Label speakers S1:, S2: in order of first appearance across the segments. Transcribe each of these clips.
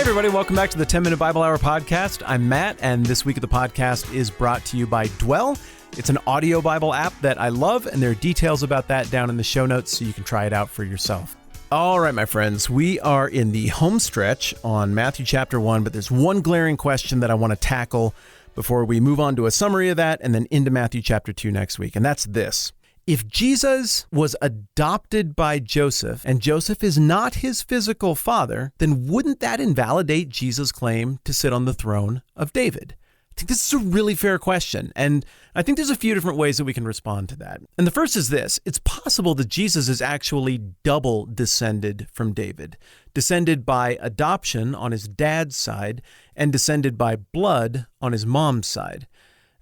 S1: Hey everybody, welcome back to the 10-Minute Bible Hour podcast. I'm Matt, and this week of the podcast is brought to you by Dwell. It's an audio Bible app that I love, and there are details about that down in the show notes so you can try it out for yourself. All right, my friends, we are in the home stretch on Matthew chapter 1, but there's one glaring question that I want to tackle before we move on to a summary of that and then into Matthew chapter 2 next week, and that's this. If Jesus was adopted by Joseph and Joseph is not his physical father, then wouldn't that invalidate Jesus' claim to sit on the throne of David? I think this is a really fair question, and I think there's a few different ways that we can respond to that. And the first is this. It's possible that Jesus is actually double descended from David, descended by adoption on his dad's side and descended by blood on his mom's side.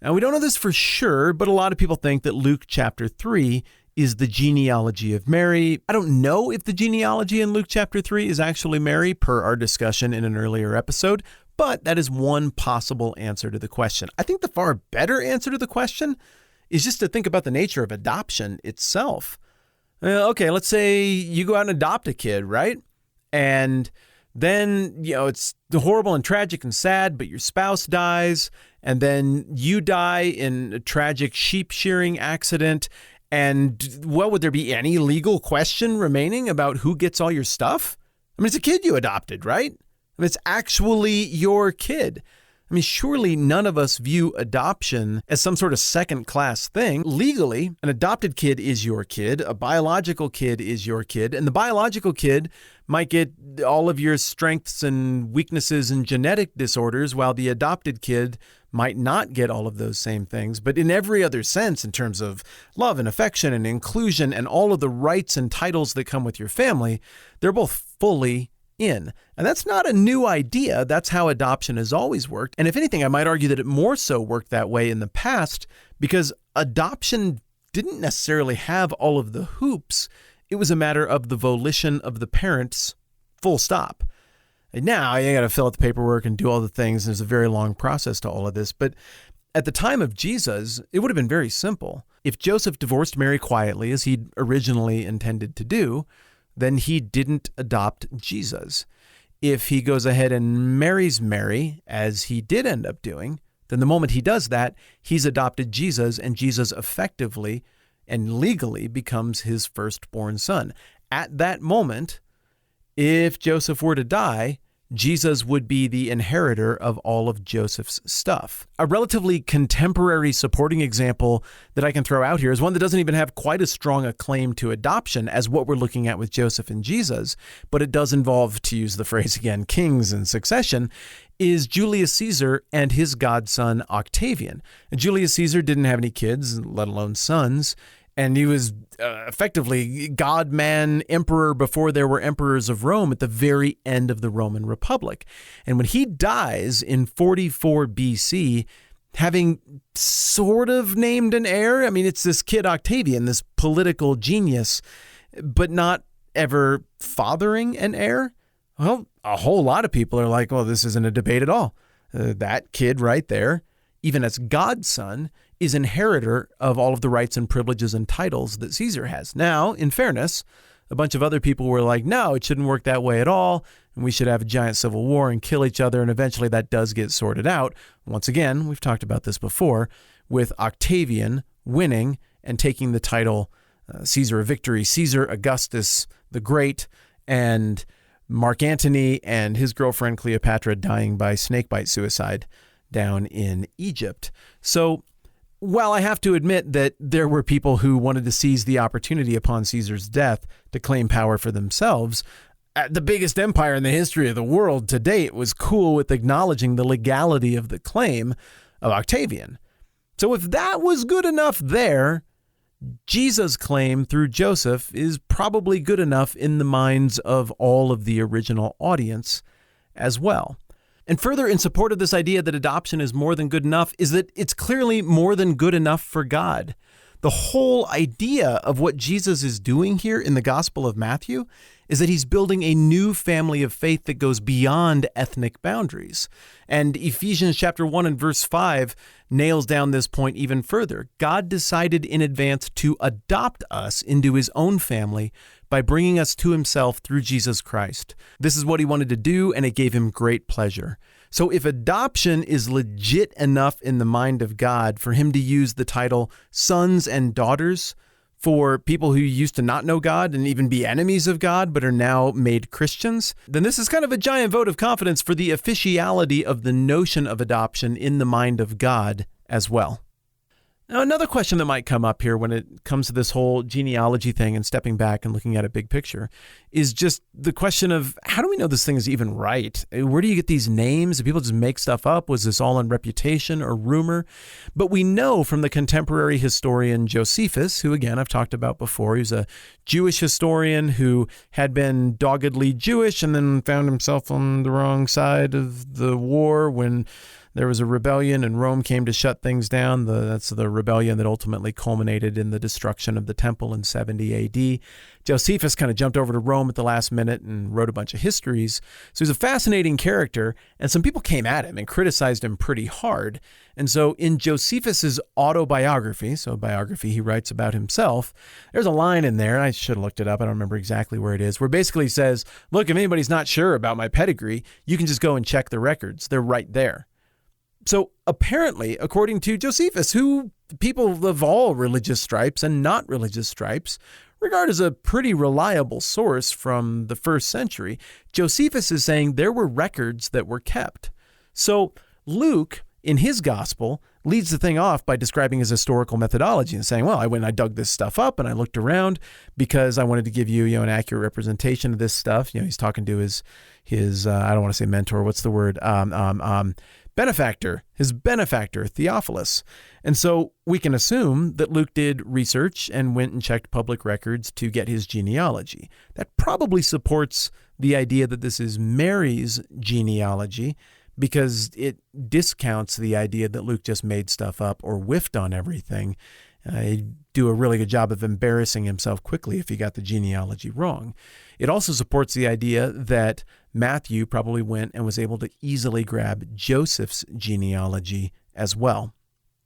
S1: Now, we don't know this for sure, but a lot of people think that Luke chapter 3 is the genealogy of Mary. I don't know if the genealogy in Luke chapter 3 is actually Mary, per our discussion in an earlier episode, but that is one possible answer to the question. I think the far better answer to the question is just to think about the nature of adoption itself. Okay, let's say you go out and adopt a kid, right? And then, it's horrible and tragic and sad, but your spouse dies, and then you die in a tragic sheep shearing accident. And, well, would there be any legal question remaining about who gets all your stuff? I mean, it's a kid you adopted, right? I mean, it's actually your kid. I mean, surely none of us view adoption as some sort of second-class thing. Legally, an adopted kid is your kid, a biological kid is your kid, and the biological kid might get all of your strengths and weaknesses and genetic disorders, while the adopted kid might not get all of those same things. But in every other sense, in terms of love and affection and inclusion and all of the rights and titles that come with your family, they're both fully in. And that's not a new idea. That's how adoption has always worked. And if anything, I might argue that it more so worked that way in the past because adoption didn't necessarily have all of the hoops. It was a matter of the volition of the parents, full stop. And now you got to fill out the paperwork and do all the things. There's a very long process to all of this. But at the time of Jesus, it would have been very simple. If Joseph divorced Mary quietly, as he'd originally intended to do, then he didn't adopt Jesus. If he goes ahead and marries Mary, as he did end up doing, then the moment he does that, he's adopted Jesus, and Jesus effectively and legally becomes his firstborn son. At that moment, if Joseph were to die, Jesus would be the inheritor of all of Joseph's stuff. A relatively contemporary supporting example that I can throw out here is one that doesn't even have quite as strong a claim to adoption as what we're looking at with Joseph and Jesus, but it does involve, to use the phrase again, kings in succession, is Julius Caesar and his godson Octavian. And Julius Caesar didn't have any kids, let alone sons, and he was effectively God-man emperor before there were emperors of Rome at the very end of the Roman Republic. And when he dies in 44 BC, having sort of named an heir, I mean, it's this kid Octavian, this political genius, but not ever fathering an heir. Well, a whole lot of people are like, well, this isn't a debate at all. That kid right there, even as godson, is inheritor of all of the rights and privileges and titles that Caesar has. Now, in fairness, a bunch of other people were like, no, it shouldn't work that way at all, and we should have a giant civil war and kill each other, and eventually that does get sorted out. Once again, we've talked about this before, with Octavian winning and taking the title Caesar of Victory, Caesar Augustus the Great, and Mark Antony and his girlfriend Cleopatra dying by snakebite suicide down in Egypt. So, while I have to admit that there were people who wanted to seize the opportunity upon Caesar's death to claim power for themselves, the biggest empire in the history of the world to date was cool with acknowledging the legality of the claim of Octavian. So if that was good enough there, Jesus' claim through Joseph is probably good enough in the minds of all of the original audience as well. And further, in support of this idea that adoption is more than good enough, is that it's clearly more than good enough for God. The whole idea of what Jesus is doing here in the Gospel of Matthew is that he's building a new family of faith that goes beyond ethnic boundaries. And Ephesians chapter 1 and verse 5 nails down this point even further. God decided in advance to adopt us into his own family by bringing us to himself through Jesus Christ. This is what he wanted to do, and it gave him great pleasure. So if adoption is legit enough in the mind of God for him to use the title sons and daughters for people who used to not know God and even be enemies of God, but are now made Christians, then this is kind of a giant vote of confidence for the officiality of the notion of adoption in the mind of God as well. Now, another question that might come up here when it comes to this whole genealogy thing and stepping back and looking at a big picture is just the question of how do we know this thing is even right? Where do you get these names? Do people just make stuff up? Was this all on reputation or rumor? But we know from the contemporary historian Josephus, who again I've talked about before, he was a Jewish historian who had been doggedly Jewish and then found himself on the wrong side of the war when there was a rebellion and Rome came to shut things down. That's the rebellion that ultimately culminated in the destruction of the temple in 70 AD. Josephus kind of jumped over to Rome at the last minute and wrote a bunch of histories. So he's a fascinating character, and some people came at him and criticized him pretty hard. And so in Josephus's autobiography, so a biography he writes about himself, there's a line in there, and I should have looked it up, I don't remember exactly where it is, where it basically says, look, if anybody's not sure about my pedigree, you can just go and check the records. They're right there. So apparently, according to Josephus, who people of all religious stripes and not religious stripes regard as a pretty reliable source from the first century, Josephus is saying there were records that were kept. So Luke, in his gospel, leads the thing off by describing his historical methodology and saying, well, I went and I dug this stuff up and I looked around because I wanted to give you, an accurate representation of this stuff. He's talking to his I don't want to say mentor, what's the word? His benefactor, Theophilus. And so we can assume that Luke did research and went and checked public records to get his genealogy. That probably supports the idea that this is Mary's genealogy because it discounts the idea that Luke just made stuff up or whiffed on everything. He'd do a really good job of embarrassing himself quickly if he got the genealogy wrong. It also supports the idea that Matthew probably went and was able to easily grab Joseph's genealogy as well.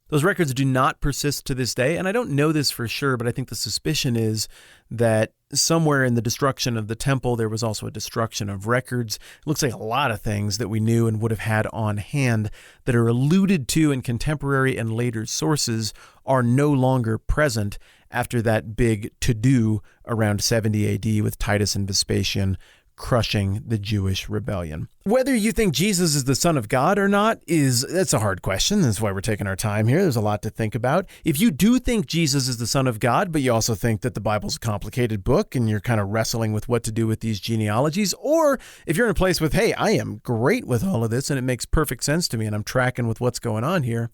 S1: Those records do not persist to this day, and I don't know this for sure, but I think the suspicion is that somewhere in the destruction of the temple, there was also a destruction of records. It looks like a lot of things that we knew and would have had on hand that are alluded to in contemporary and later sources are no longer present after that big to-do around 70 AD with Titus and Vespasian crushing the Jewish rebellion. Whether you think Jesus is the Son of God or not that's a hard question. That's why we're taking our time here. There's a lot to think about. If you do think Jesus is the Son of God, but you also think that the Bible's a complicated book and you're kind of wrestling with what to do with these genealogies, or if you're in a place with, hey, I am great with all of this and it makes perfect sense to me and I'm tracking with what's going on here,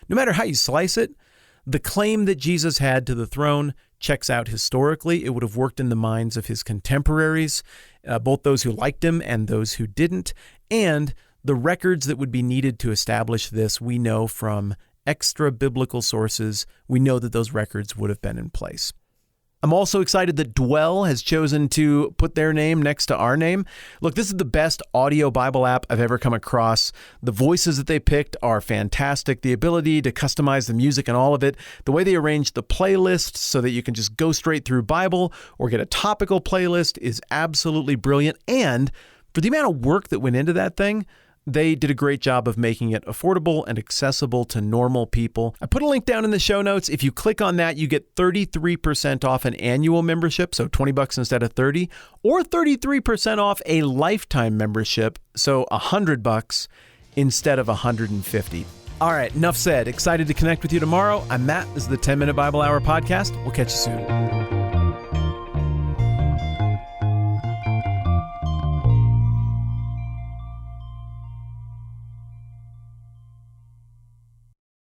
S1: no matter how you slice it, the claim that Jesus had to the throne checks out historically. It would have worked in the minds of his contemporaries, both those who liked him and those who didn't. And the records that would be needed to establish this, we know from extra biblical sources. We know that those records would have been in place. I'm also excited that Dwell has chosen to put their name next to our name. Look, this is the best audio Bible app I've ever come across. The voices that they picked are fantastic. The ability to customize the music and all of it. The way they arranged the playlist so that you can just go straight through Bible or get a topical playlist is absolutely brilliant. And for the amount of work that went into that thing, they did a great job of making it affordable and accessible to normal people. I put a link down in the show notes. If you click on that, you get 33% off an annual membership, so $20 instead of $30, or 33% off a lifetime membership, so $100 instead of $150. All right, enough said. Excited to connect with you tomorrow. I'm Matt. This is the 10-Minute Bible Hour podcast. We'll catch you soon.